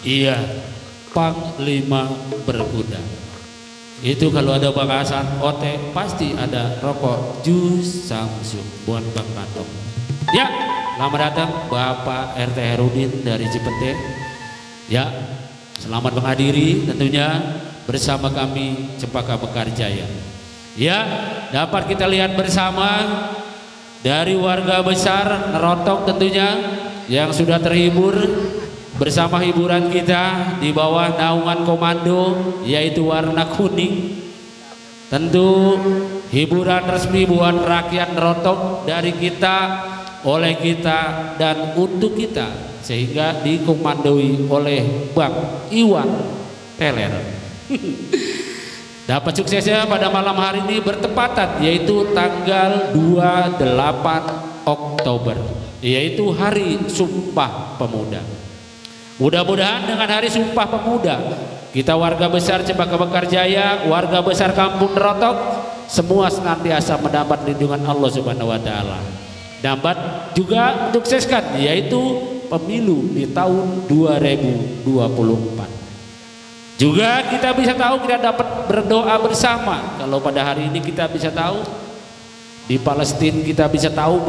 Iya, Panglima berkuda. Itu kalau ada bakasan ote pasti ada rokok jus Samsung buat Bang Kantong. Ya, selamat datang Bapak RT Herudin dari Cipete. Ya, selamat menghadiri tentunya bersama kami Cempaka Mekarjaya. Ya, dapat kita lihat bersama dari warga besar Nerotok tentunya yang sudah terhibur bersama hiburan kita di bawah naungan komando yaitu warna kuning. Tentu hiburan resmi buat rakyat Nerotok dari kita, oleh kita dan untuk kita, sehingga dikomandoi oleh Bang Iwan Teler. Dapat suksesnya pada malam hari ini bertepatan yaitu tanggal 28 Oktober, yaitu Hari Sumpah Pemuda. Mudah-mudahan dengan Hari Sumpah Pemuda kita warga besar Cempaka Mekarjaya, warga besar Kampung Nerotok semua senantiasa mendapat lindungan Allah Subhanahu wa taala. Dapat juga sukseskan yaitu pemilu di tahun 2024. Juga kita bisa tahu, kita dapat berdoa bersama. Kalau pada hari ini kita bisa tahu di Palestina, kita bisa tahu